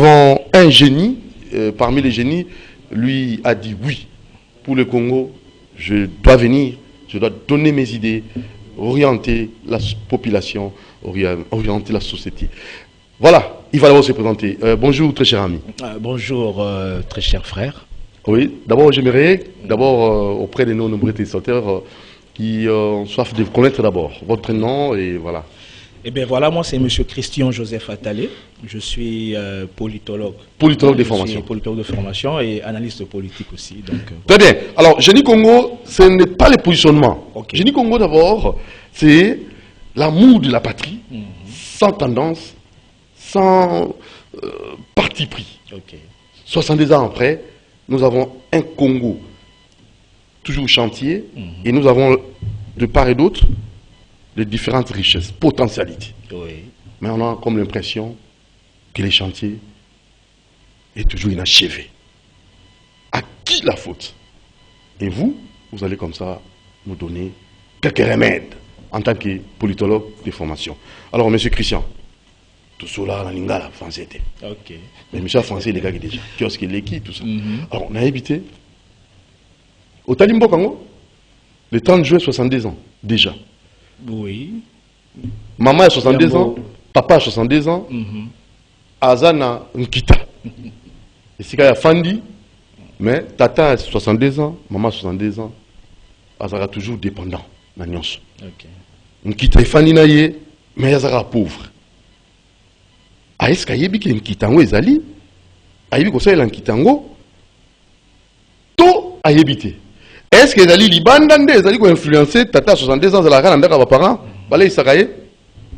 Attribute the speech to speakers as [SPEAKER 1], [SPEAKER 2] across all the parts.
[SPEAKER 1] avons un génie, parmi les génies, lui a dit oui. Pour le Congo, je dois venir, je dois donner mes idées, orienter la population, orienter la société. Voilà, il va d'abord se présenter. Bonjour, très cher ami.
[SPEAKER 2] Bonjour, très cher frère.
[SPEAKER 1] Oui, d'abord, j'aimerais, auprès de nos nombreux téléspectateurs, qui ont soif de connaître d'abord votre prénom et voilà.
[SPEAKER 2] Eh bien voilà, moi c'est M. Christian Joseph Attalé. Je suis politologue.
[SPEAKER 1] Politologue de formation.
[SPEAKER 2] Politologue de formation et analyste politique aussi. Donc,
[SPEAKER 1] très bien. Alors, Génie Congo, ce n'est pas le positionnement.
[SPEAKER 2] Okay.
[SPEAKER 1] Génie Congo d'abord, c'est l'amour de la patrie, sans tendance, sans parti pris.
[SPEAKER 2] Okay.
[SPEAKER 1] 70 ans après, nous avons un Congo toujours chantier et nous avons de part et d'autre de différentes richesses, potentialités.
[SPEAKER 2] Oui.
[SPEAKER 1] Mais on a comme l'impression que les chantiers est toujours inachevé. À qui la faute? Et vous, vous allez comme ça nous donner quelques remèdes en tant que politologue de formation. Alors, monsieur Christian, tout cela, la lingala, français était.
[SPEAKER 2] Ok.
[SPEAKER 1] Mais monsieur français, les gars, déjà. Kiosque, l'équipe, tout ça. Alors, on a habité au Talimbo Congo, le 30 juin, 72 ans, déjà.
[SPEAKER 2] Oui.
[SPEAKER 1] Maman a 72 ans, papa a 72 ans, Azana Nkita. Et c'est qu'il y a Fandi, mais Tata a 62 ans, maman a 62 ans, Azara toujours dépendant.
[SPEAKER 2] Ok.
[SPEAKER 1] Nkita est Fandi naye, mais Azara pauvre. Est-ce qu'il y a des Nkitango ezali? Ayebi ko sala Nkitango? To ayebité. Est-ce que ezali libanda nde ezali ko influencer Tata 62 ans de la rana ndaka ba parents? Balé Isakaye,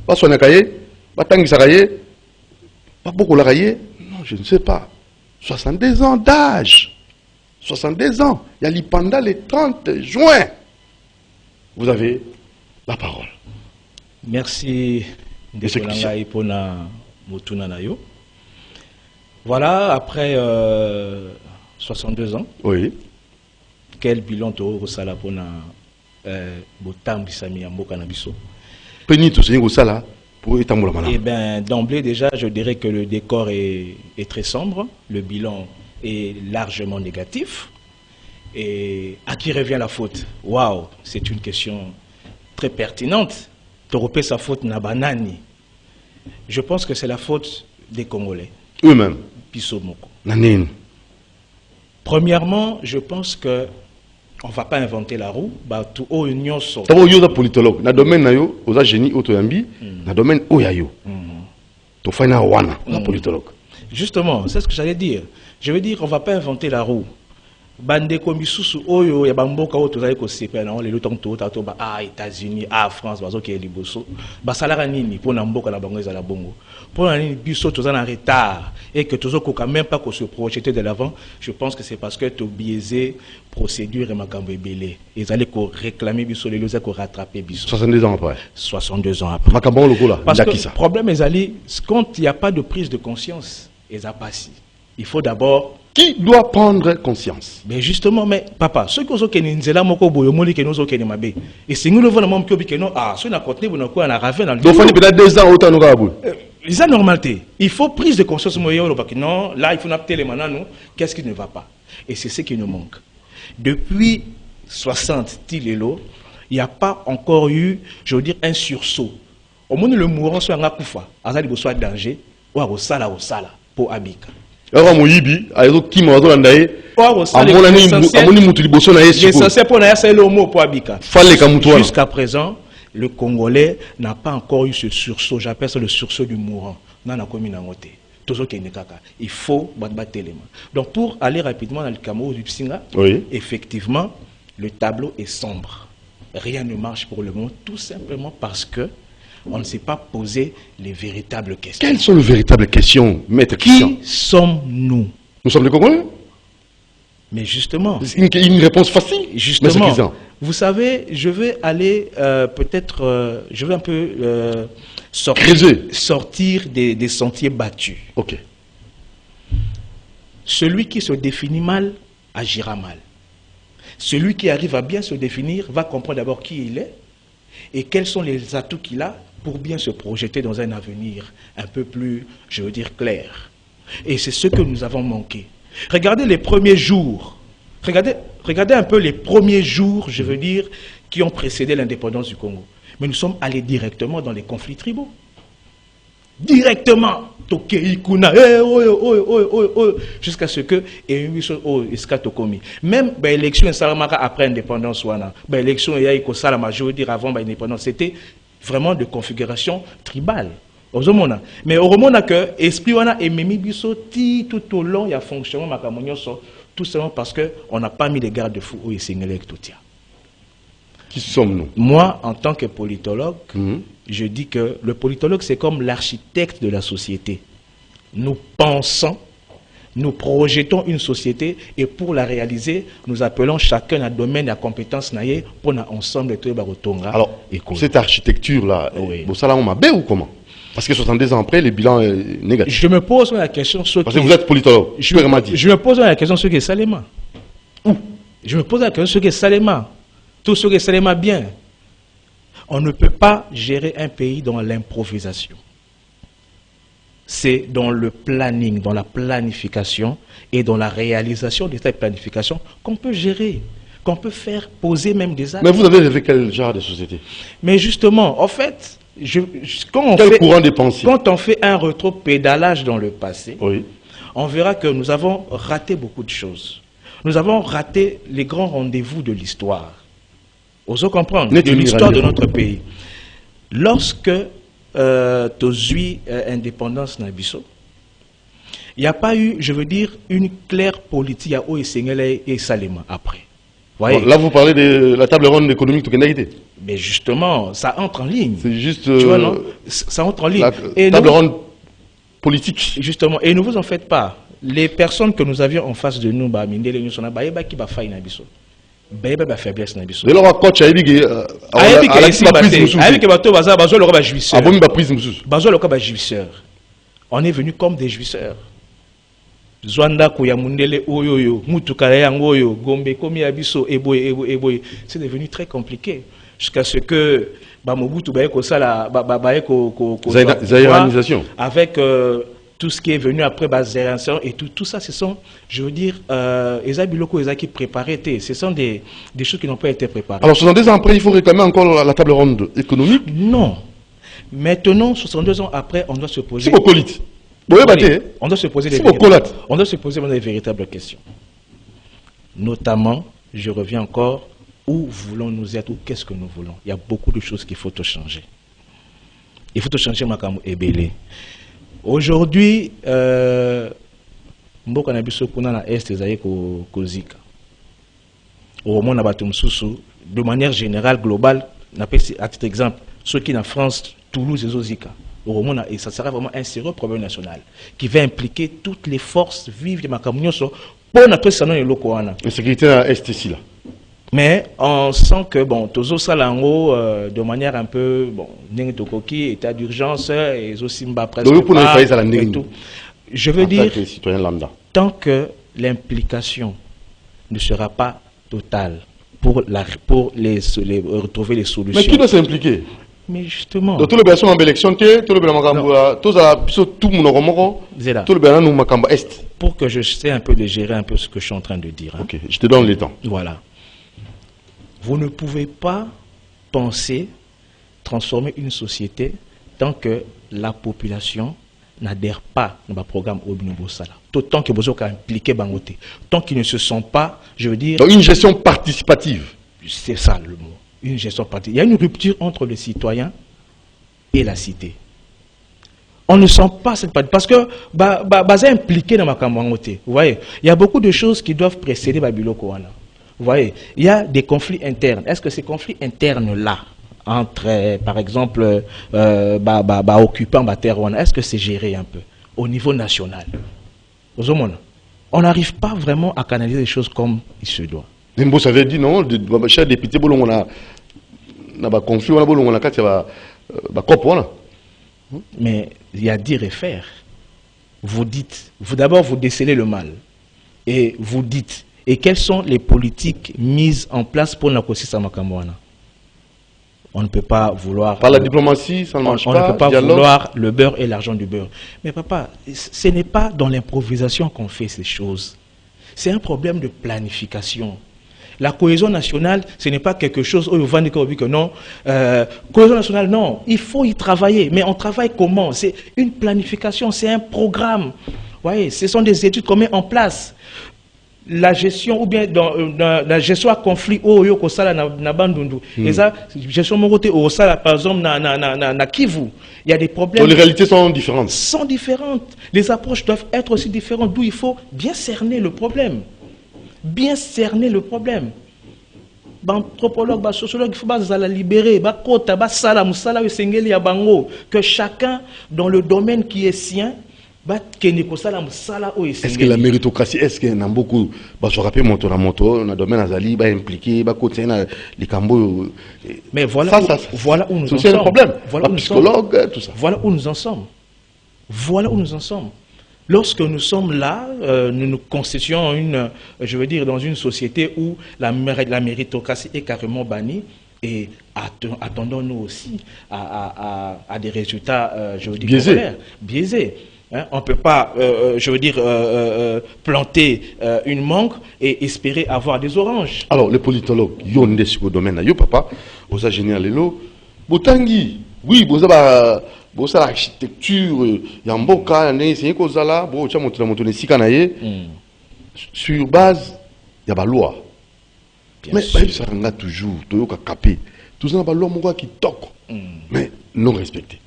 [SPEAKER 1] pas son akaye, pas tangi Isakaye, pas beaucoup la kaye. Non, je ne sais pas. 62 ans d'âge. 62 ans. Il y a l'Ipanda le 30 juin. Vous avez la parole.
[SPEAKER 2] Merci. Voilà, après 62 ans.
[SPEAKER 1] Oui.
[SPEAKER 2] Quel bilan tu as au pour Botam Bissami Amboka Nabiso? Eh bien, d'emblée, déjà, je dirais que le décor est très sombre. Le bilan est largement négatif. Et à qui revient la faute? Waouh, c'est une question très pertinente. Toropé sa faute na banani. Je pense que c'est la faute des Congolais.
[SPEAKER 1] Eux-mêmes.
[SPEAKER 2] Pisomoko.
[SPEAKER 1] Nanine.
[SPEAKER 2] Premièrement, je pense que on ne va pas inventer la roue. Tout au union sort.
[SPEAKER 1] D'abord, il y a des politologues. Dans le domaine nayo, aux génie autoyambi, dans le domaine oyayo. Tu fais na wana, la politologue.
[SPEAKER 2] Justement, c'est ce que j'allais dire. Je veux dire, on ne va pas inventer la roue. Bande komisusu oyo ya bamboka oyo tozali ko sepela na le temps to États-Unis, France bazo ke liboso basalaka nini pona mboka na bango ezala bongo pona nini biso tozana retard et que tozokoka même pas ko se projeter de l'avant. Je pense que c'est parce que to biaisé procédure et makambo ebele ezali ko réclamer biso lelo za ko rattraper biso
[SPEAKER 1] 62 ans après.
[SPEAKER 2] 62 ans après.
[SPEAKER 1] Makambo lokola
[SPEAKER 2] parce que le problème ezali quand il n'y a pas de prise de conscience eza passi. Il faut d'abord.
[SPEAKER 1] Qui doit prendre conscience?
[SPEAKER 2] Mais justement, mais papa, ceux qui ont été nzela moko boyo moli que nous ont été mabé. Et c'est nous le voulons même que non ceux n'a côté vous n'avez quoi na ravé dans le.
[SPEAKER 1] Donc il peut-être 2 ans autant nous gabu.
[SPEAKER 2] C'est normalité. Il faut prise de conscience moyen le que non, là il faut n'appeler les maintenant qu'est-ce qui ne va pas. Et c'est ce qui nous manque. Depuis 60 tilelo, il n'y a pas encore eu, je veux dire un sursaut. Au moins le mourant soit un akufa, azali bo soit danger ou au sala pour abika.
[SPEAKER 1] Alors moyibi ayo kimo azolandaye amoni mutu liboso na yesu
[SPEAKER 2] l'essentiel pour na c'est le mot pour abika.
[SPEAKER 1] Jusqu'à
[SPEAKER 2] présent le Congolais n'a pas encore eu ce sursaut, j'appelle ça le sursaut du mourant. Nana komi na ngote tozo ke nekaka il faut battre l'élément. Donc pour aller rapidement dans le Cameroun du Psinga, oui. Effectivement le tableau est sombre, rien ne marche pour le moment tout simplement parce que on ne s'est pas posé les véritables questions.
[SPEAKER 1] Quelles sont les véritables questions, maître Christian?
[SPEAKER 2] Qui sommes-nous?
[SPEAKER 1] Nous sommes les Congolais.
[SPEAKER 2] Mais justement...
[SPEAKER 1] Une réponse facile,
[SPEAKER 2] justement, vous savez, je vais aller peut-être... je vais un peu sortir des sentiers battus.
[SPEAKER 1] Ok.
[SPEAKER 2] Celui qui se définit mal agira mal. Celui qui arrive à bien se définir va comprendre d'abord qui il est et quels sont les atouts qu'il a pour bien se projeter dans un avenir un peu plus, je veux dire, clair. Et c'est ce que nous avons manqué. Regardez les premiers jours. Regardez un peu les premiers jours, je veux dire, qui ont précédé l'indépendance du Congo. Mais nous sommes allés directement dans les conflits tribaux. Directement. Jusqu'à ce que même l'élection après l'indépendance, l'élection je veux dire avant l'indépendance, c'était vraiment de configuration tribale. Mais au moment que l'esprit est mis tout au long, il y a fonctionnement, tout simplement parce qu'on n'a pas mis les garde-fous au Sénégal.
[SPEAKER 1] Qui sommes-nous?
[SPEAKER 2] Moi, en tant que politologue, je dis que le politologue, c'est comme l'architecte de la société. Nous pensons, nous projetons une société et pour la réaliser, nous appelons chacun un domaine à compétence pour ensemble de
[SPEAKER 1] Alors, cette architecture-là, vous savez ou comment? Parce que 72 ans après, le bilan est négatif.
[SPEAKER 2] Je me pose la question...
[SPEAKER 1] Parce que vous êtes politologue,
[SPEAKER 2] je me pose la question ce qui est Salema. Je me pose la question ce qui est Salema. Tout ce qui est Salema bien. On ne peut pas gérer un pays dans l'improvisation. C'est dans le planning, dans la planification et dans la réalisation de cette planification qu'on peut gérer, qu'on peut faire poser même des actes.
[SPEAKER 1] Mais vous avez rêvé quel genre de société?
[SPEAKER 2] Mais justement, en fait... quand on fait un rétro-pédalage dans le passé, on verra que nous avons raté beaucoup de choses. Nous avons raté les grands rendez-vous de l'histoire. Osons comprendre, de l'histoire de notre pays. Lorsque tu as eu indépendance Nabiso, il n'y a pas eu, je veux dire, une claire politique à Oesengele et Salema après.
[SPEAKER 1] Bon, là, vous parlez de la table ronde économique de
[SPEAKER 2] mais justement, ça entre en ligne.
[SPEAKER 1] C'est juste...
[SPEAKER 2] tu vois, non? Ça entre en ligne.
[SPEAKER 1] La table ronde politique.
[SPEAKER 2] Justement. Et ne vous en faites pas. Les personnes que nous avions en face de nous, faiblesse.
[SPEAKER 1] De leur coach,
[SPEAKER 2] on est venu comme des jouisseurs. Zwanda Kouyamundele Oyoyo, Mutukarayangoyo, Gombe Komi Abiso, Eboy. C'est devenu très compliqué. Jusqu'à ce que Bamobutu
[SPEAKER 1] Zaïranisation.
[SPEAKER 2] Avec tout ce qui est venu après Zaïranisation et tout ça, ce sont, je veux dire, Ezabiloko qui préparaient. Ce sont des choses qui n'ont pas été préparées.
[SPEAKER 1] Alors, 62 ans après, il faut réclamer encore la table ronde économique?
[SPEAKER 2] Non. Maintenant, 62 ans après, on doit se poser...
[SPEAKER 1] C'est beaucoup.
[SPEAKER 2] On doit se poser des véritables questions. Notamment, je reviens encore, où voulons-nous être ou qu'est-ce que nous voulons? Il y a beaucoup de choses qu'il faut changer. Il faut changer Makamu Ebele. Aujourd'hui, Mboka Nabiso Kuna na Est Ezaye Kozika. Au moment de manière générale, globale, à titre exemple, ceux qui en France, Toulouse et Zozika. Et ça sera vraiment un sérieux problème national qui va impliquer toutes les forces vives de Makamunyoso pour notre salon et l'Okoana.
[SPEAKER 1] La sécurité à Est ici là.
[SPEAKER 2] Mais on sent que, bon, Tozo Salango, de manière un peu, bon, Nengotokoki, état d'urgence, et Zosimba presque pas, et tout. Je veux dire, tant que l'implication ne sera pas totale pour retrouver les solutions.
[SPEAKER 1] Mais qui doit s'impliquer?
[SPEAKER 2] Mais justement.
[SPEAKER 1] Donc, tout le bénéfice en élection, tout le bénéfice
[SPEAKER 2] pour que je sais un peu de gérer un peu ce que je suis en train de dire.
[SPEAKER 1] Ok, je te donne le temps.
[SPEAKER 2] Voilà. Vous ne pouvez pas penser transformer une société tant que la population n'adhère pas au programme Obinobo Sala. Tant que vous êtes impliqué Bangote. Tant qu'ils ne se sont pas, je veux dire...
[SPEAKER 1] Donc une gestion participative.
[SPEAKER 2] C'est ça le mot. Une gestion participative. Il y a une rupture entre les citoyens et la cité. On ne sent pas cette partie. Parce que c'est impliqué dans ma Bangote. Vous voyez, il y a beaucoup de choses qui doivent précéder Babiloko Wana. Vous voyez, il y a des conflits internes. Est-ce que ces conflits internes-là, entre, par exemple, occupants, est-ce que c'est géré un peu au niveau national? On n'arrive pas vraiment à canaliser les choses comme il se doit.
[SPEAKER 1] Zembo avait dit non, cher député, on a un conflit, on a un
[SPEAKER 2] mais il y a dire et faire. Vous dites, d'abord vous décelez le mal. Et vous dites, et quelles sont les politiques mises en place pour Nakosi Samakamwana? On ne peut pas vouloir...
[SPEAKER 1] Par la diplomatie, ça ne marche
[SPEAKER 2] on
[SPEAKER 1] pas.
[SPEAKER 2] ne peut pas
[SPEAKER 1] dialogue.
[SPEAKER 2] vouloir le beurre et l'argent du beurre. Mais papa, ce n'est pas dans l'improvisation qu'on fait ces choses. C'est un problème de planification. La cohésion nationale, ce n'est pas quelque chose où on va dire que non. Cohésion nationale, non. Il faut y travailler. Mais on travaille comment? C'est une planification, c'est un programme. Voyez, ce sont des études qu'on met en place. La gestion, ou bien dans la gestion à conflit, au Sala na Bandundu. Et ça, gestion mon côté au Sala, par exemple, na Kivu. Il y a des problèmes.
[SPEAKER 1] Donc les réalités sont différentes.
[SPEAKER 2] Sont différentes. Les approches doivent être aussi différentes. D'où il faut bien cerner le problème. Bien cerner le problème. Anthropologue, sociologue, il faut la libérer. Que chacun, dans le domaine qui est sien,
[SPEAKER 1] est-ce que la méritocratie, est-ce qu'il y en a beaucoup, je rappelle moto, dans le domaine azali, impliqué, les cambos.
[SPEAKER 2] Mais voilà, voilà où nous en sommes.
[SPEAKER 1] C'est un problème. Voilà psychologue, tout ça.
[SPEAKER 2] Voilà où nous en sommes. Voilà où nous en sommes. Lorsque nous sommes là, nous nous constituons je veux dire, dans une société où la méritocratie est carrément bannie. Et attendons-nous aussi à des résultats, je veux dire, biaisés. Hein, on ne peut pas, je veux dire, planter une mangue et espérer avoir des oranges.
[SPEAKER 1] Alors, les politologues, ils ont des domaine, yo papa, vous avez génial, Botangi, oui, vous avez l'architecture, il y a un bon cas, c'est quoi ça là, sur base, il y a la loi. Mais ça a toujours, tout capé. Tout ça, il y a la loi qui toque, mais non respecté.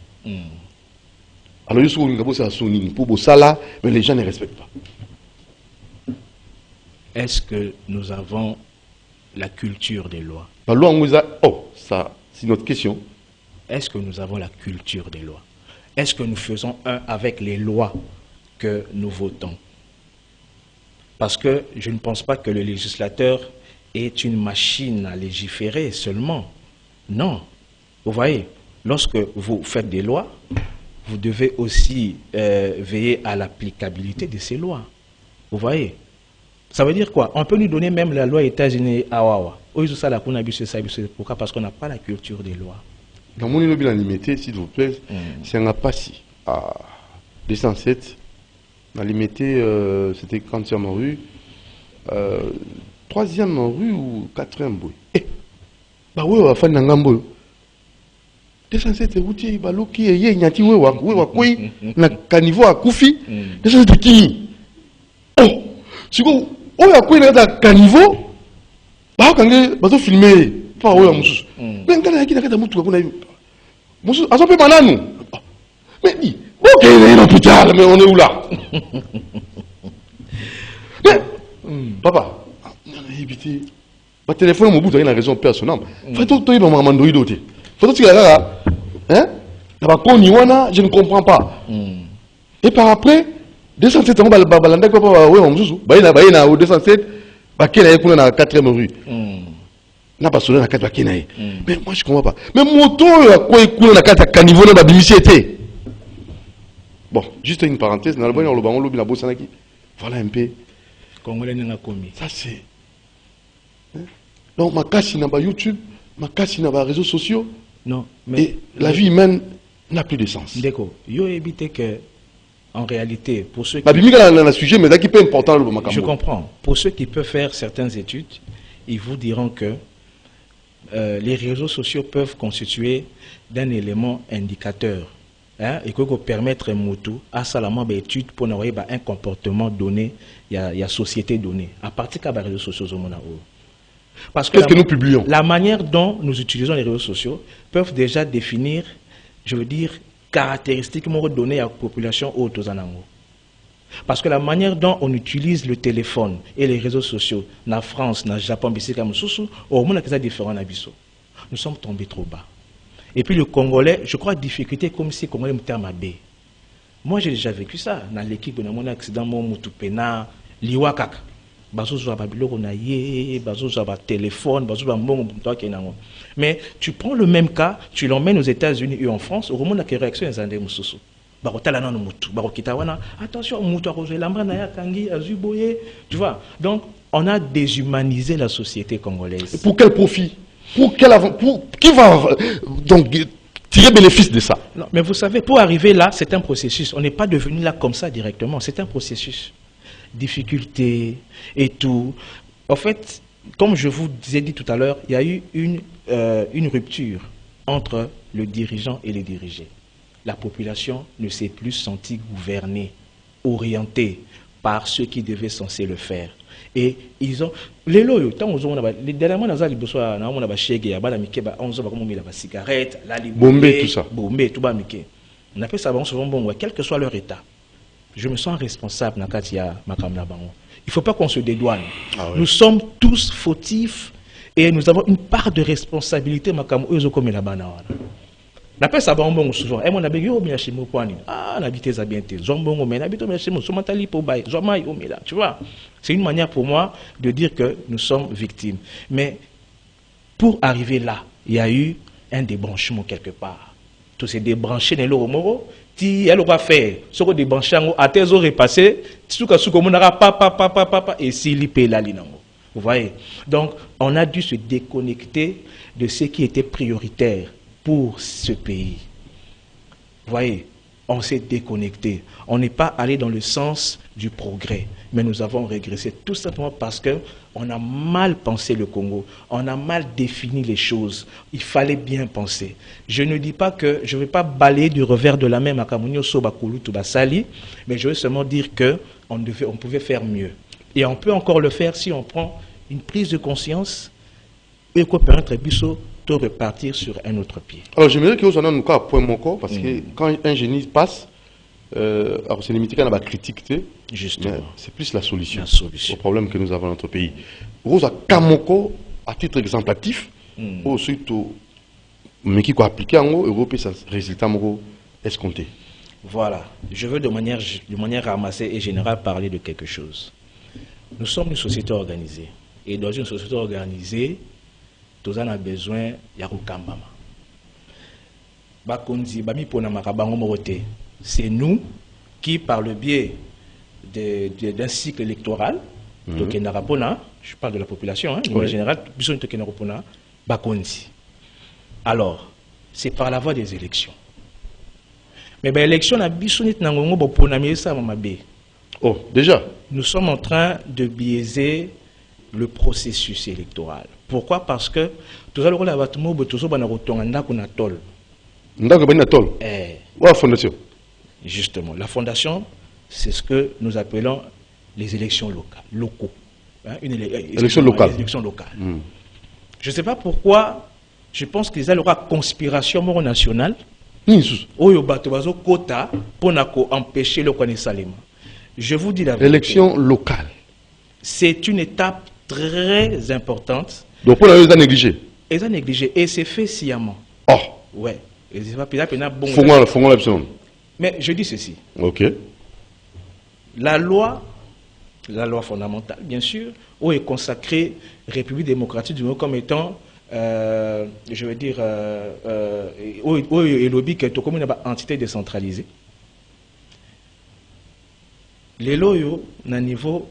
[SPEAKER 1] Alors, il y a ça là, mais les gens ne respectent pas.
[SPEAKER 2] Est-ce que nous avons la culture des lois?
[SPEAKER 1] La loi, oh, ça, c'est notre question.
[SPEAKER 2] Est-ce que nous avons la culture des lois? Est-ce que nous faisons un avec les lois que nous votons? Parce que je ne pense pas que le législateur est une machine à légiférer seulement. Non. Vous voyez, lorsque vous faites des lois, vous devez aussi veiller à l'applicabilité de ces lois. Vous voyez? Ça veut dire quoi? On peut nous donner même la loi États-Unis à Wawa. Pourquoi? Parce qu'on n'a pas la culture des lois.
[SPEAKER 1] Dans mon immeuble limité, s'il vous plaît, c'est un passé à 207. On a limité, c'était 40e rue, 3e rue ou 4e rue. Eh, bah oui, on va faire un gambo. 207 routier, baloki, et y nyati, oui, na caniveau à Koufi, 207 qui? Oh, si vous, oh, y'a quoi, il y a caniveau, bah, quand vous avez filmé, pas où la mousse. Mais quand il y a qui n'a qu'à moutou, mousse, à son peu banane. Mais dis, ok, il est à l'hôpital, mais on est où là? Mais, papa, éviter. Ma téléphone, mon bout, il y a une raison personnelle. Faut-il que tu aies un mandoi d'autre? Faut-il que tu aies là, hein? Je ne comprends pas. Et par après, 207 ans, balanda papa, ouais, on joue. Bah, il y a 207, bah, quelle est la 4e rue? N'a pas sonné la 4 bakinaï. Mais moi, je ne comprends pas. Mais moto, quoi, il la 4 caniveau dans la bimiciété. Bon, juste une parenthèse, dans le bon, voilà un peu. Ça, c'est. Donc, ma casse, n'a pas YouTube, ma casse, n'a pas réseaux sociaux.
[SPEAKER 2] Non, mais.
[SPEAKER 1] Et la vie humaine n'a plus de sens.
[SPEAKER 2] D'accord. Yo éviter que, en réalité, pour ceux qui.
[SPEAKER 1] Sujet, mais qui peut important le
[SPEAKER 2] Je comprends. Pour ceux qui peuvent faire certaines études, ils vous diront que les réseaux sociaux peuvent constituer d'un élément indicateur. Hein, et que permettre Moutou à Salama étude pour avoir un comportement donné, il y a société donnée. À partir des réseaux sociaux, parce que,
[SPEAKER 1] nous publions?
[SPEAKER 2] La manière dont nous utilisons les réseaux sociaux peuvent déjà définir, je veux dire, caractéristiquement données à la population autosanango. Parce que la manière dont on utilise le téléphone et les réseaux sociaux, na France, na Japon, au monde est différent. Nous sommes tombés trop bas. Et puis le Congolais, je crois, difficulté comme si le Congolais me terme à B. Moi, j'ai déjà vécu ça. Dans l'équipe, dans mon accident, mon moutupena, liwakak. Bazo zo babilo on a yé, bazo zo ba téléphone, bazo ba mbongo toi qui nango. Mais tu prends le même cas, tu l'emmènes aux États-Unis et en France, au moment de la réaction des andé mususu. Barotala nan mutu, barokita wana. Attention, mutu a rosé lambra na ya kangi azuboye, tu vois. Donc, on a déshumanisé la société congolaise.
[SPEAKER 1] Et pour quel profit? Qui va donc tirer bénéfice de ça?
[SPEAKER 2] Non, mais vous savez, pour arriver là, c'est un processus. On n'est pas devenu là comme ça directement. C'est un processus. Difficultés et tout. En fait, comme je vous ai dit tout à l'heure, il y a eu une rupture entre le dirigeant et les dirigés. La population ne s'est plus sentie gouvernée, orientée par ceux qui devaient censés le faire. Et ils ont les loyaux tant aux on a les dernièrement dans les besoins on a chèque ya bana mikeba on va comme la cigarette la
[SPEAKER 1] bomber tout ça
[SPEAKER 2] bomber tout bas miké on appelle ça souvent bon quel que soit leur état je me sens responsable na katia makamna bango il faut pas qu'on se dédouane nous sommes tous fautifs et nous avons une part de responsabilité makamo ezo comme la bana L'appel ça bon souvent. Et mon abé yo mi chez moi quoi ni. Ah n'habiter ça bien té. Zombongo mais n'habiter chez moi. Somatali pour bail. Zomai o là. Tu vois. C'est une manière pour moi de dire que nous sommes victimes. Mais pour arriver là, il y a eu un débranchement quelque part. Tout s'est débranché dans le moro. Ti elle va faire. Ce que débranché à tes oreilles passées. Tout cas comme on aura papa et si lipé la ligne. Vous voyez. Donc on a dû se déconnecter de ce qui était prioritaire pour ce pays. Vous voyez, on s'est déconnecté. On n'est pas allé dans le sens du progrès, mais nous avons régressé tout simplement parce qu'on a mal pensé le Congo, on a mal défini les choses. Il fallait bien penser. Je ne dis pas que je ne vais pas balayer du revers de la main Makamunyo Sobakulu Tubasali, mais je veux seulement dire qu'on pouvait faire mieux. Et on peut encore le faire si on prend une prise de conscience et qu'on peut repartir sur un autre pied. Alors
[SPEAKER 1] j'aimerais que vous en ayez un point mon corps parce que quand un génie passe, c'est limité à la critique, c'est plus la solution au problème que nous avons dans notre pays. Rosa Kamoko, à titre exemplatif, ensuite, mais qui a appliqué en Europe et ça résultat escompté.
[SPEAKER 2] Voilà, je veux de manière ramassée et générale parler de quelque chose. Nous sommes une société organisée et dans une société organisée, tous on a besoin ya kukambama. Bakonzi bami pona makabango morote. C'est nous qui par le biais d'un cycle électoral, je parle de la population, de manière générale, bakonzi. Alors, c'est par la voie des élections. Mais l'élection a bisonit nangongo boponami ça mamabe.
[SPEAKER 1] Oh, déjà.
[SPEAKER 2] Nous sommes en train de biaiser le processus électoral. Pourquoi? Parce que tout à l'heure, la
[SPEAKER 1] fondation.
[SPEAKER 2] Justement, la fondation, c'est ce que nous appelons les élections locaux. Hein,
[SPEAKER 1] élections locales.
[SPEAKER 2] Je ne sais pas pourquoi, je pense qu'ils ont la conspiration nationale. Quota pour empêcher le connaissance. Je vous dis la vérité.
[SPEAKER 1] Élection locale.
[SPEAKER 2] C'est une étape très importante.
[SPEAKER 1] Donc pour les négligé.
[SPEAKER 2] Ils ont négligé et c'est fait sciemment.
[SPEAKER 1] Oh.
[SPEAKER 2] Ouais. Mais je dis ceci.
[SPEAKER 1] Ok.
[SPEAKER 2] La loi fondamentale, bien sûr, où est consacrée République démocratique du Congo comme étant, je veux dire, où est lobby qui est comme une entité décentralisée. Les loyaux, à niveau,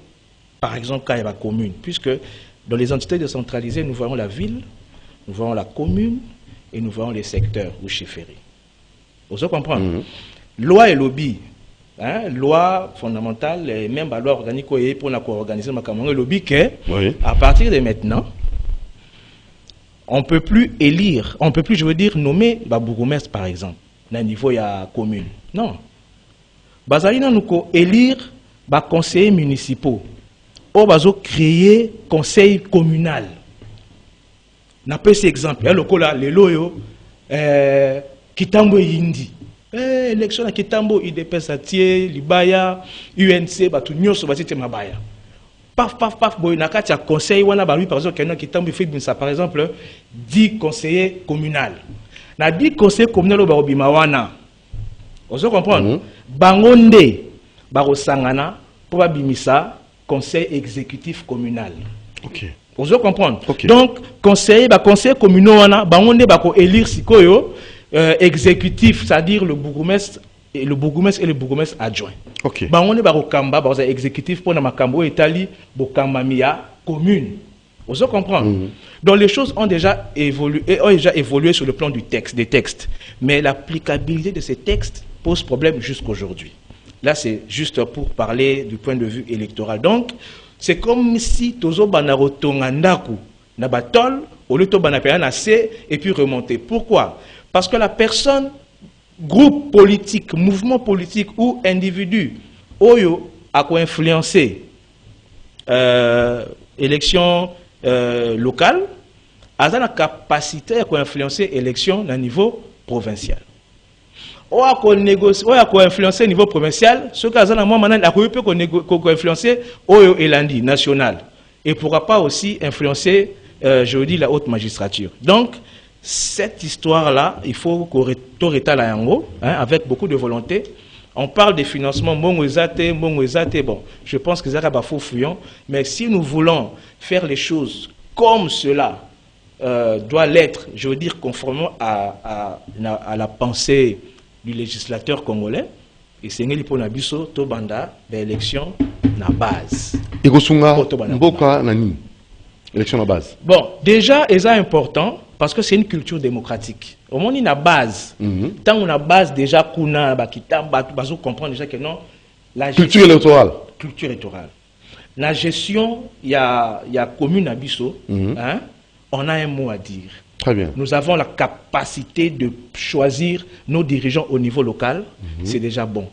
[SPEAKER 2] par exemple, quand il y a la commune, puisque dans les entités décentralisées, nous voyons la ville, nous voyons la commune et nous voyons les secteurs ou chefferies. Vous comprenez? Loi et lobby, hein, loi fondamentale et même la loi organique pour organiser le lobby que, à partir de maintenant, on ne peut plus élire, on ne peut plus, je veux dire, nommer bourgmestre par exemple, à niveau il y a commune. Non. Bazalina nous élire conseillers municipaux. On va créer conseil communal. On peut cet exemple. Les loyaux, Kitambo Yindi. Élection à Kitambo, IDPS Atie, Libaya, UNC, Batunyo, Sobatite Mabaya. Paf, Boyonaka, tu as conseil, Wana Barui, par exemple, Kitambo fait par exemple, 10 conseillers communaux. Na 10 conseillers communaux, Barobimawana. Vous comprenez? Bangonde, Barosangana, pour Babimisa, conseil exécutif communal.
[SPEAKER 1] Ok.
[SPEAKER 2] Vous comprenez?
[SPEAKER 1] Okay.
[SPEAKER 2] Donc, conseil communal, Bangonde, Bako élire Sikoyo, exécutif, c'est-à-dire le bourgmestre et le bourgmestre adjoint.
[SPEAKER 1] Ok.
[SPEAKER 2] Bangonde, Bako Kamba, Bako exécutif pour Namakambo, Etali, Bokamba Mia, commune. Vous comprenez? Donc les choses ont déjà évolué sur le plan des textes. Mais l'applicabilité de ces textes pose problème jusqu'aujourd'hui. Là, c'est juste pour parler du point de vue électoral. Donc, c'est comme si Tozo Banaro Tongandaku Nabatol, au lieu de Banapéana C, et puis remonter. Pourquoi? Parce que la personne, groupe politique, mouvement politique ou individu, Oyo a influencé élection locale, a la capacité à influencer l'élection à niveau provincial. Ou à influencer au niveau provincial, ce cas là, moi maintenant, a influencer au Elandi national et pourra pas aussi influencer, je dis, la haute magistrature. Donc cette histoire-là, il faut qu'on retourne à Yango, avec beaucoup de volonté. On parle des financements, bon, je pense que ça va faux fouillon, mais si nous voulons faire les choses comme cela doit l'être, je veux dire, conformément à la pensée du législateur congolais, et c'est Ngeliponabiso, Tobanda, l'élection na base.
[SPEAKER 1] Et Gosunga, Mboka Nani, élection na base.
[SPEAKER 2] Bon, déjà, c'est important, parce que c'est une culture démocratique. Au moins, il y a une base. Tant qu'on a base, déjà, qu'on a comprendre déjà que non. La
[SPEAKER 1] culture électorale.
[SPEAKER 2] Culture électorale. La gestion, il y a commune à Bissau, on a un mot à dire.
[SPEAKER 1] Très bien.
[SPEAKER 2] Nous avons la capacité de choisir nos dirigeants au niveau local. C'est déjà bon.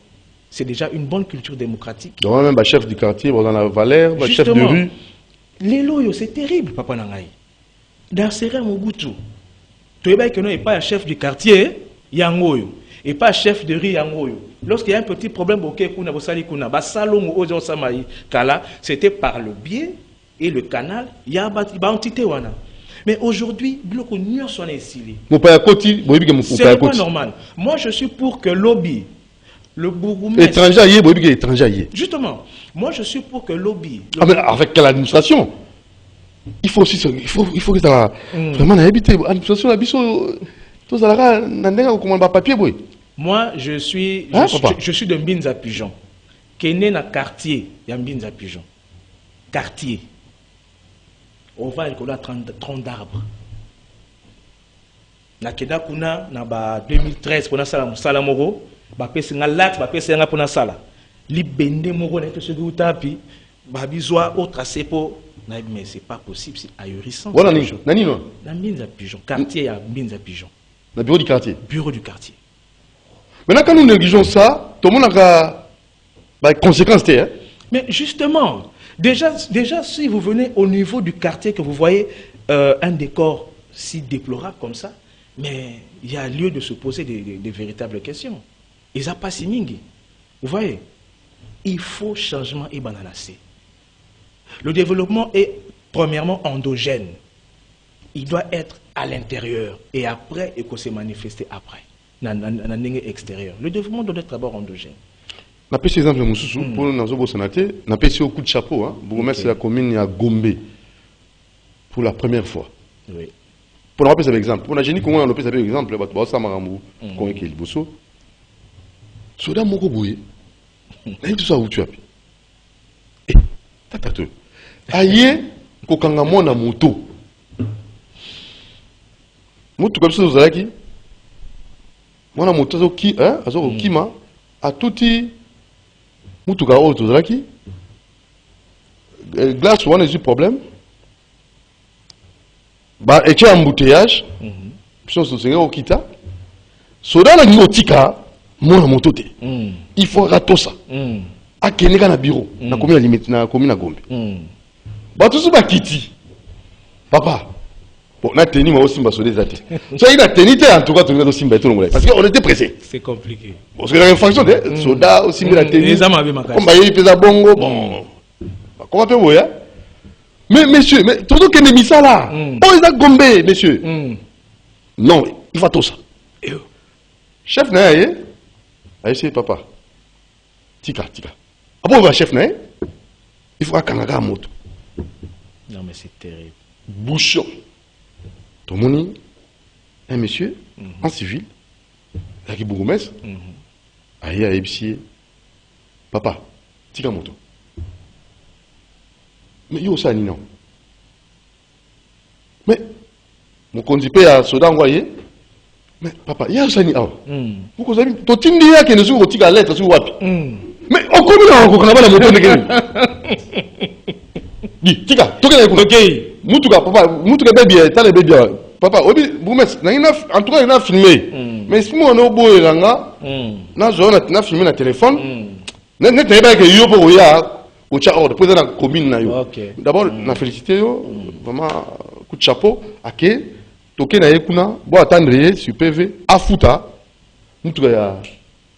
[SPEAKER 2] C'est déjà une bonne culture démocratique.
[SPEAKER 1] Donc, même le chef du quartier, dans la Valère, le chef de rue.
[SPEAKER 2] Les loyaux, c'est terrible, Papa Nangaï. Dans Serra Mobutu, tu n'es pas un chef du quartier, Yangoyo, et pas chef de rue, Yangoyo. Lorsqu'il y a un petit problème, c'était par le biais et le canal, il y a une entité. Mais aujourd'hui, c'est pas normal. Moi, je suis pour que lobby, le bourgmestre...
[SPEAKER 1] Étranger.
[SPEAKER 2] Justement, moi, je suis pour que lobby...
[SPEAKER 1] Mais avec quelle administration? Il faut aussi... Il faut que ça... Vraiment, l'administration, papier.
[SPEAKER 2] Moi, je suis de Mbinza Pigeon. Qui est né dans le quartier de Mbinza Pigeon. Quartier. On va y avoir 30 d'arbres. Na keda kuna na ba 2013 pour na sala salamoro ba pesi nga lat ba pesi nga pour na sala li bende moko na to segu tapi ba bizwa au tracé pour mais c'est pas possible, c'est ahurissant.
[SPEAKER 1] Voilà nani non
[SPEAKER 2] na Mbinza Pigeon, quartier ya Mbinza Pigeon.
[SPEAKER 1] Le bureau du quartier.
[SPEAKER 2] Bureau du quartier.
[SPEAKER 1] Maintenant quand nous négligeons ça, tout le monde a des conséquences.
[SPEAKER 2] Mais justement, déjà, si vous venez au niveau du quartier, que vous voyez un décor si déplorable comme ça, mais il y a lieu de se poser des véritables questions. Ils n'ont pas si mingi. Vous voyez, il faut changement et bananasser. Le développement est premièrement endogène. Il doit être à l'intérieur et après, il faut se manifester après, dans l'extérieur. Le développement doit être d'abord endogène.
[SPEAKER 1] Je vais exemple pour nous sénateur, je vais au coup de chapeau, pour mettre la commune à Gombe pour la première fois.
[SPEAKER 2] Oui.
[SPEAKER 1] Pour nous appeler exemple, pour la génie comment on appelle exemple, ça m'a ramou, quand il y a le bosso. Soda moko boye. Là tout ça où tu as. Eh, tatato. Aïe, kokanga mona moto. Moto comme ça ozalaki. Mona moto zo ki, azo kima a touti mutuka oyo tozalaki glace wana ezwi problème ba etie embouteillage biso tosenge okita soda nalingi otika mona moto te il faut ratosa akende kaka na bureau nakomi na limite nakomi na Gombe bato so bakiti papa bon na teni ma osimba soda eza te soki na teni te en tout cas tolinga tosimba eto longola parce qu'on était pressé.
[SPEAKER 2] C'est compliqué
[SPEAKER 1] parce que la infraction de soda osimbi na teni comme bayebi peza bongo bon comment peut voya mais monsieur mais todo kende misala oh eza Gombe monsieur non il va tout ça chef na ye aye papa tika abo ba chef na ye il faut akanga moto
[SPEAKER 2] non mais c'est terrible
[SPEAKER 1] bouchon. Tout le monde, un monsieur en civil, avec Bourgmestre, aïe à Epsier, papa, tika moto. Mais yo ça non. mon conduit à Sodan voyez. Mais papa, il y a ça ni ah. Pourquoi vous avez tout tindi ya que nous roti la lettre sur wapi. Mais on connaît encore la moto de Dis, tika, toke na OK. Mutuka papa, mutuka bébé, t'as le bébé. Papa, obi, vous mettez, en tout cas, il a filmé. Mais si on a beau elanga, na zone na filmé na téléphone. Net pas que yo pour ya, au tcha ordre, pour la commune na yo. D'abord, na félicité yo, vraiment coup de chapeau, ake, toke na yekuna, bo attendre sur PV, afuta, mutuka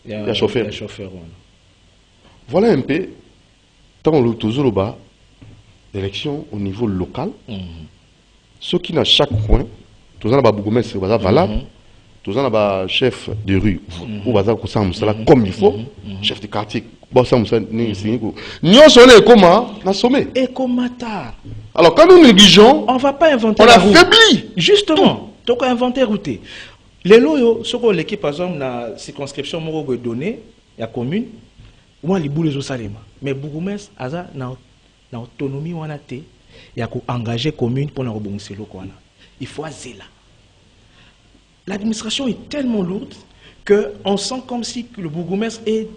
[SPEAKER 1] ya chauffeur. Voilà un peu, tant le toujours au bas. L'élection au niveau local, ceux qui n'ont chaque coin, tous en a bourgmestre valable, tous en a chef de rue, ou comme il faut, chef de quartier, nous sommes comment na sommet.
[SPEAKER 2] Et comment
[SPEAKER 1] alors quand nous négligeons,
[SPEAKER 2] on va pas inventer
[SPEAKER 1] on
[SPEAKER 2] la
[SPEAKER 1] a
[SPEAKER 2] roue.
[SPEAKER 1] faibli.
[SPEAKER 2] Justement, donc on a inventé route. Les loyaux, ce qu'on l'équipe par exemple la circonscription moro donné, la commune, moi les boules au Salema, mais bourgmestre aza na l'autonomie on a été, il y a engagé commune pour nous rebondir le coin. Il faut aser là. L'administration est tellement lourde que on sent comme si le bourgmestre est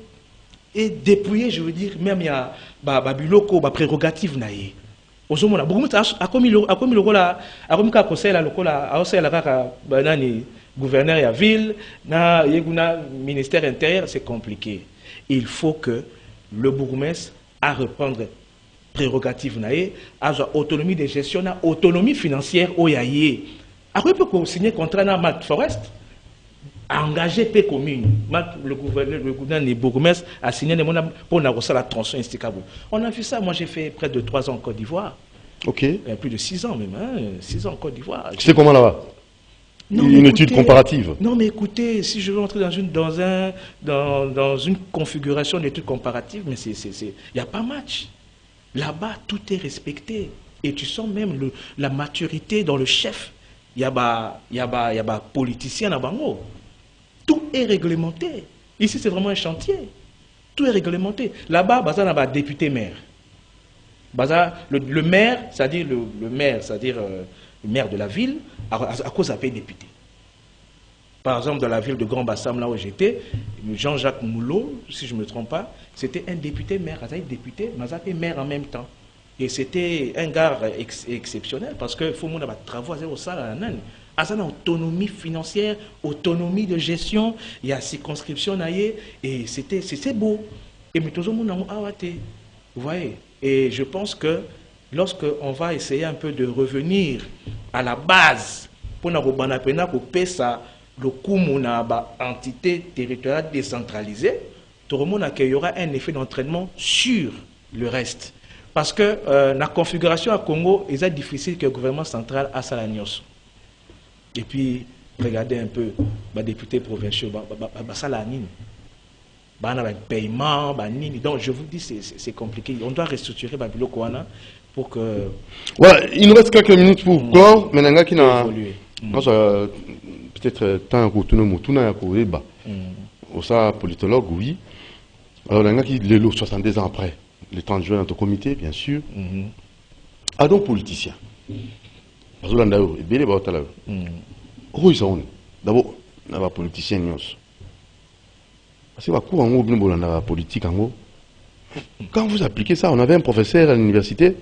[SPEAKER 2] dépouillé, je veux dire, même il y a biloko prérogative naïe. Au moment là, bourgmestre a commis le rôle a commis le conseil là, le rôle a aussi la gouverneur à ville, na ministère intérieur, c'est compliqué. Il faut que le bourgmestre a reprendre prérogative naïe, à autonomie de gestion, autonomie financière au yaïe. Après peut signer contrat na Mat Forest, a engagé P commune. Le gouverneur des bourgmestres a signé pour la transition insticable. On a vu ça. Moi j'ai fait près de 3 ans en Côte d'Ivoire.
[SPEAKER 1] Ok.
[SPEAKER 2] Plus de 6 ans même, hein, 6 ans en Côte d'Ivoire.
[SPEAKER 1] C'est comment là-bas? Une étude comparative.
[SPEAKER 2] Non mais écoutez, si je veux entrer dans une configuration d'étude comparative, mais il n'y a pas match. Là-bas, tout est respecté. Et tu sens même la maturité dans le chef. Il y a politicien à Bango. Tout est réglementé. Ici, c'est vraiment un chantier. Tout est réglementé. Là-bas, il y a un député maire. Le maire, c'est-à-dire le maire de la ville, à cause d'un député. Par exemple, dans la ville de Grand Bassam, là où j'étais, Jean-Jacques Moulot, si je ne me trompe pas, c'était un député maire, député, mais maire en même temps. Et c'était un gars exceptionnel parce qu'il faut que les travaux au salaire. Il y a une autonomie financière, autonomie de gestion, il y a circonscription, et c'est beau. Et tout le monde a vous voyez. Et je pense que lorsqu'on va essayer un peu de revenir à la base pour nous ça le coup entité territoriale décentralisée, tout le monde qu'il y aura un effet d'entraînement sur le reste. Parce que la configuration à Congo est difficile que le gouvernement central a ça la nios. Et puis, regardez un peu, les députés provinciaux, ça la nine. Un paiement, donc je vous dis, c'est compliqué. On doit restructurer Babilo Kouana pour que.
[SPEAKER 1] Voilà, il nous reste quelques minutes pour clore. Maintenant, qui n'a peut-être tant que tout le monde a couru, au ça politologue, oui. Alors, il y a qui les 62 ans après, le temps de jouer dans ton comité, bien sûr. Ah donc politicien. Parce que là, il y a des gens. D'abord, il y a des politiciens. Parce que la politique, quand vous appliquez ça, on avait un professeur à l'université,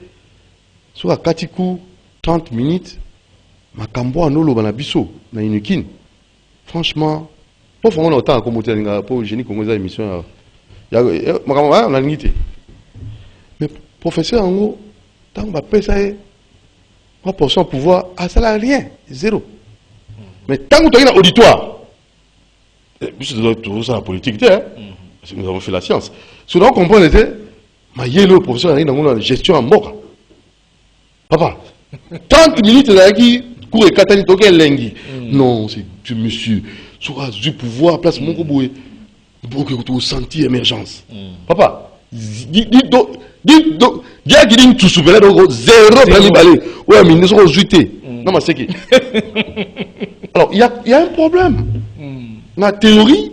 [SPEAKER 1] sur la Katikou, 30 minutes, Makambo Anolo Banabiso, na Inukin. Franchement, pas vraiment autant comme pour génie comme ça émission. On a limité. Mais professeur, en gros, tant qu'on va payer ça, proportion pouvoir, ça n'a rien, zéro. Mais tant qu'on est dans l'auditoire, c'est toujours ça la politique, parce que nous avons fait la science. Souvent, on comprend, le professeur arrive dans la gestion en mort. Papa, 30 minutes, il y a qui court et katani toke lengi. Non, c'est monsieur. Sur du pouvoir, place mon roboué. Pour que vous sentiez émergence. Papa, dis tout souvenir, donc zéro premier balai. Ouais, mais nous sommes jetés. Non, mais c'est qui? Alors, il y a un problème. La théorie,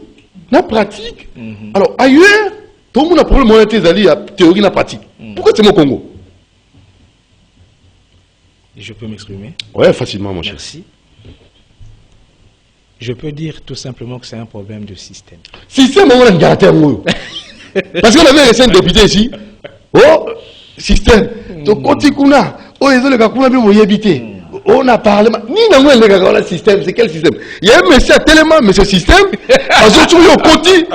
[SPEAKER 1] la pratique. Alors, ailleurs, tout le monde a un problème monétaire, il y a théorie et la pratique. Pourquoi c'est mon Congo?
[SPEAKER 2] Je peux m'exprimer?
[SPEAKER 1] Oui, facilement, mon cher.
[SPEAKER 2] Merci. Je peux dire tout simplement que c'est un problème de système.
[SPEAKER 1] Système, on a un caractère. Parce qu'on avait récemment député ici. Oh, système. Donc, quand on a, oh, les autres, on a habité. On a parlé. Ni dans le système, c'est quel système? Il y a un monsieur tellement, mais ce système, parce que tu es au côté,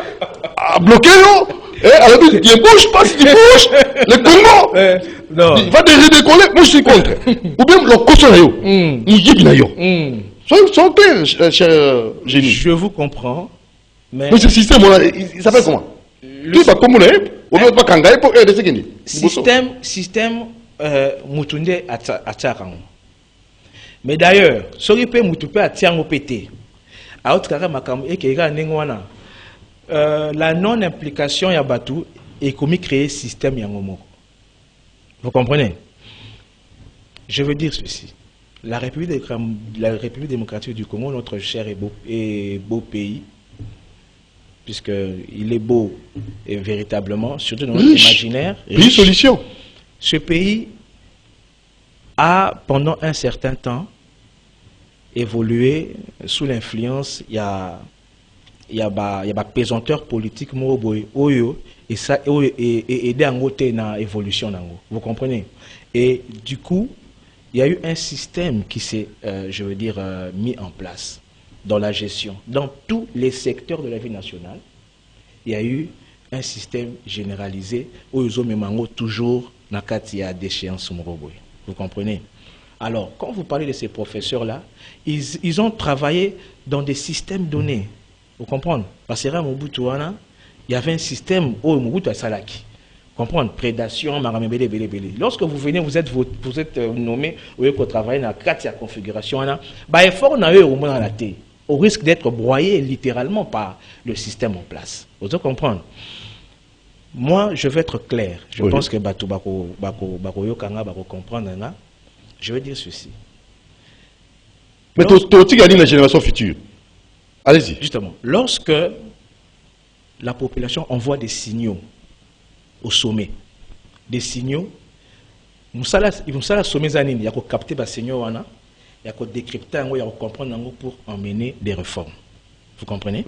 [SPEAKER 1] à bloquer, non? Alors, il bouge pas, si tu bouges, le Congo, il va décoller, moi je suis contre. Ou bien, le Kosonayo, nous y soyons clairs, cher génie.
[SPEAKER 2] Je vous comprends, mais
[SPEAKER 1] ce système, il s'appelle comment? Tu vas comme on est, ou bien pas Kangaï pour aider ce qu'il dit.
[SPEAKER 2] Système, Moutounde Atcharango. Mais d'ailleurs, ce qui peut Moutoupe Atcharango pété, à autre cas, et qui est Nengwana. La non-implication Yabatou est commis créer système Yangomo. Vous comprenez? Je veux dire ceci. La République démocratique du Congo, notre cher et beau pays, puisqu'il est beau et véritablement, surtout dans notre imaginaire.
[SPEAKER 1] Riche solution.
[SPEAKER 2] Ce pays a, pendant un certain temps, évolué sous l'influence, il y a pesanteur politique et ça et aider en côté dans l'évolution. Vous comprenez? Et du coup, il y a eu un système qui s'est, je veux dire, mis en place dans la gestion. Dans tous les secteurs de la vie nationale, il y a eu un système généralisé où ils ont toujours dans la déchéance. Vous comprenez? Alors, quand vous parlez de ces professeurs-là, ils ont travaillé dans des systèmes donnés. Vous comprenez? Parce que Mobutu, il y avait un système où Mobutu a salaki. Comprendre? Prédation, maramébélé, bélé. Lorsque vous venez, vous êtes nommé, vous travaillez dans la configuration, effort n'a eu au moins dans la tête, au risque d'être broyé littéralement par le système en place. Vous comprenez? Moi, je vais être clair. Je pense que Batou Bako Yokanga Bako comprendre. Je vais dire ceci.
[SPEAKER 1] Mais tu as dit la génération future. Allez-y.
[SPEAKER 2] Justement, lorsque la population envoie des signaux au sommet, des signaux, ils vont sommet il y a capter les signaux, il y a décrypter, il y a comprendre pour emmener des réformes. Vous comprenez?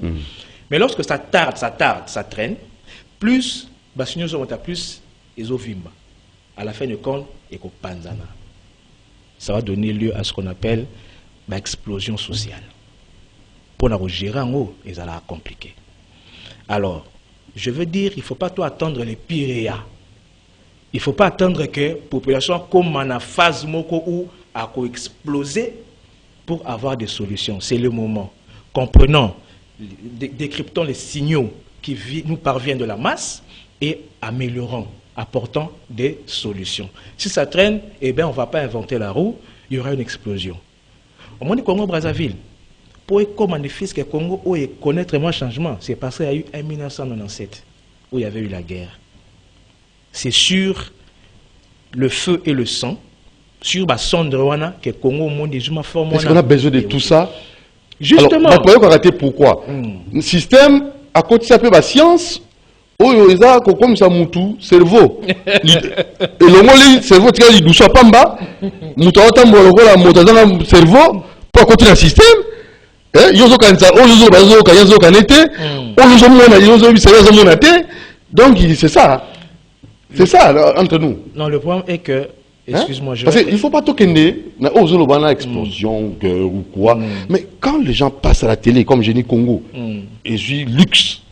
[SPEAKER 2] Mais lorsque ça tarde, ça traîne, plus les signaux sont plus ils ont vimba. À la fin de compte, il y a panzana. Ça va donner lieu à ce qu'on appelle l'explosion sociale. Pour la gérer en haut, ils allaient compliquer. Alors, je veux dire, il ne faut pas tout attendre les pires. Il ne faut pas attendre que la population comme en phase moko ou a exploser pour avoir des solutions. C'est le moment. Comprenons, décryptons les signaux qui nous parviennent de la masse et améliorons, apportons des solutions. Si ça traîne, eh bien, on ne va pas inventer la roue, il y aura une explosion. Au moins, Congo-Brazzaville, pour comme manifeste que le Congo ou connaître vraiment changement, c'est parce qu'il y a eu en 1997 où il y avait eu la guerre. C'est sur le feu et le sang, sur la sondre que le Congo au monde est forme.
[SPEAKER 1] Est-ce qu'on a besoin de tout ça?
[SPEAKER 2] Justement.
[SPEAKER 1] Alors, on va pourquoi? Le système, à côté ça peut la science, comme ça moutou, cerveau. Et le mot cerveau, tu as dit doucement pamba, moutou la cerveau, pour côté le système. Donc c'est ça. C'est ça entre nous.
[SPEAKER 2] Non, le problème est que, excuse-moi,
[SPEAKER 1] parce qu'il ne faut pas toquer une explosion, guerre ou quoi. Mais quand les gens passent à la télé, comme Génie Congo, et je dis luxe,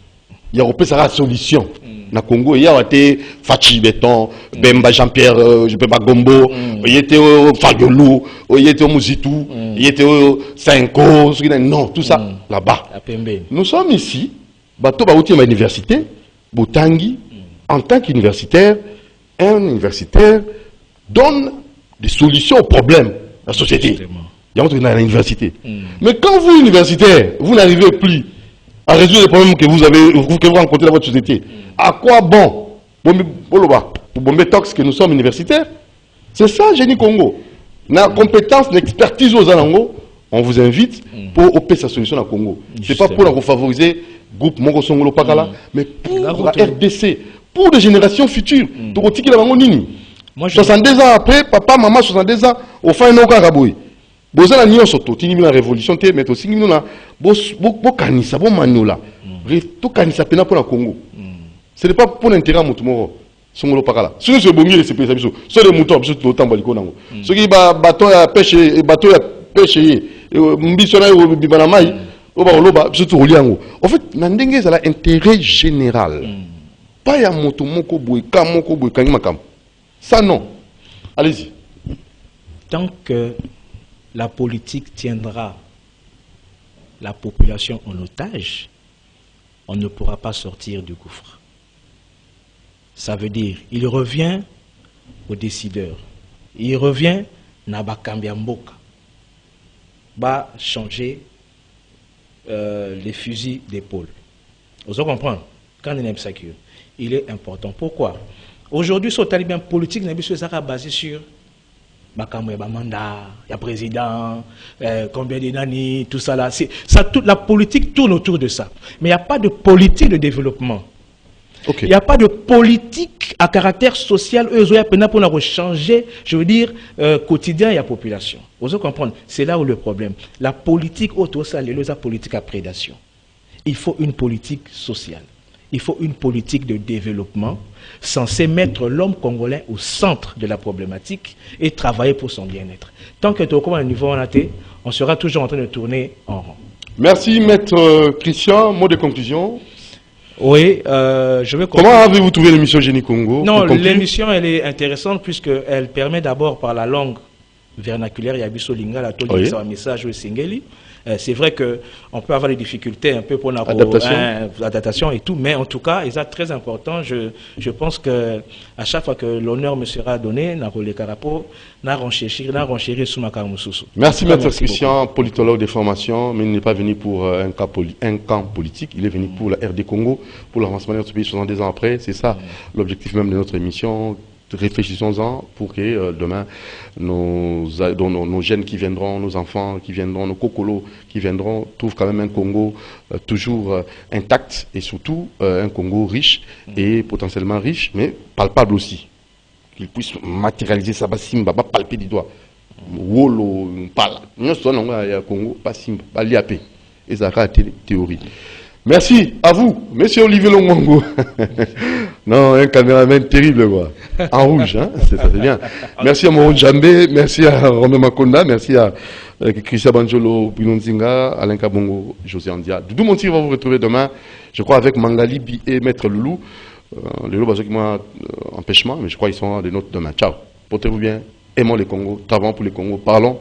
[SPEAKER 1] il y a la solution. Na Congo, il y a été Fachi Béton, Bemba Jean-Pierre, je peux pas Gombo, il y était Fagolou, il y était au Mouzitou, il y était au Cinco, non, tout ça là-bas. Nous sommes ici, bateau baouti à l'université, Botangi, en tant qu'universitaire, un universitaire donne des solutions aux problèmes de la société. Il y a un truc dans l'université. Mais quand vous, universitaire, vous n'arrivez plus à résoudre les problèmes que vous rencontrez dans votre société, à quoi bon Bombe Tox que nous sommes universitaires? C'est ça, Génie Congo. La compétence, l'expertise aux Alango, on vous invite pour opérer sa solution à Congo. Ce n'est pas pour favoriser le groupe Mongo Songolo Pakala, mais pour la RDC, pour des générations futures. Moi, 62 ans après, papa, maman, 62 ans, au fin de nos Boza la nyonso to tini la révolution te mais aussi nous na bo kanisa bo maniola. To kanisa pena pour la Congo. Ce n'est pas pour l'intérêt à Moutoumoro. Songolo Pakala. Si nous sommes bons, c'est pas ça. Soit les moutons, c'est tout le temps baliko nango. Ceux qui bateau à pêcher, mbisona ou bibanamai, oba oloba, c'est tout liango. En fait, nandenge ça l'intérêt général. Pas ya motomoko boy, kamoko boy, kangimakam. Ça non. Allez-y.
[SPEAKER 2] Tant que la politique tiendra la population en otage, on ne pourra pas sortir du gouffre. Ça veut dire, il revient aux décideurs. Il revient à Bakambiamboka. Va changer les fusils d'épaule. Vous comprenez? Quand on est sécure, il est important. Pourquoi? Aujourd'hui, ce talibin politique n'est pas basé sur Bakamwe Bamanda, il y a président, combien de nani, tout ça là. Toute la politique tourne autour de ça. Mais il n'y a pas de politique de développement. Il n'y a pas de politique à caractère social pour changer, je veux dire, quotidien et la population. Vous comprenez? C'est là où le problème. La politique autour de ça, la politique à prédation. Il faut une politique sociale. Il faut une politique de développement censée mettre l'homme congolais au centre de la problématique et travailler pour son bien-être. Tant que tu es au niveau en AT, on sera toujours en train de tourner en rond.
[SPEAKER 1] Merci, maître Christian. Mot de conclusion.
[SPEAKER 2] Oui, je vais...
[SPEAKER 1] Comment avez-vous trouvé l'émission Génie Congo?
[SPEAKER 2] Non, l'émission, elle est intéressante puisqu'elle permet d'abord par la langue vernaculaire, Yabiso Lingala, tout un message au Singeli. C'est vrai qu'on peut avoir des difficultés un peu pour l'adaptation et tout, mais en tout cas, c'est très important. Je pense qu'à chaque fois que l'honneur me sera donné,
[SPEAKER 1] merci, maître Christian, politologue de formation, mais il n'est pas venu pour un camp politique, il est venu pour la RD Congo, pour l'avancement de notre pays 70 ans après. C'est ça l'objectif même de notre émission. Réfléchissons-en pour que demain, nos jeunes qui viendront, nos enfants qui viendront, nos cocolos qui viendront, trouvent quand même un Congo toujours intact et surtout un Congo riche et potentiellement riche, mais palpable aussi. Qu'ils puissent matérialiser ça, pas palper du doigt. Wolo, pala. Nous sommes en Congo, pas simba, pas liapé. Et ça a été théorie. Merci à vous, monsieur Olivier Longongo. Non, un caméraman terrible, quoi. En rouge, hein, c'est bien. Merci à Moro Djambé, merci à Romain Makonda, merci à Christian Banjolo, Pinonzinga, Alain Kabongo, José Andia. Doudou Monti va vous retrouver demain, je crois, avec Mangali Bi et Maître Loulou. Les lots, qui m'ont empêchement, mais je crois qu'ils sont des nôtres demain. Ciao. Portez-vous bien, aimons les Congos, travaillons pour les Congos, parlons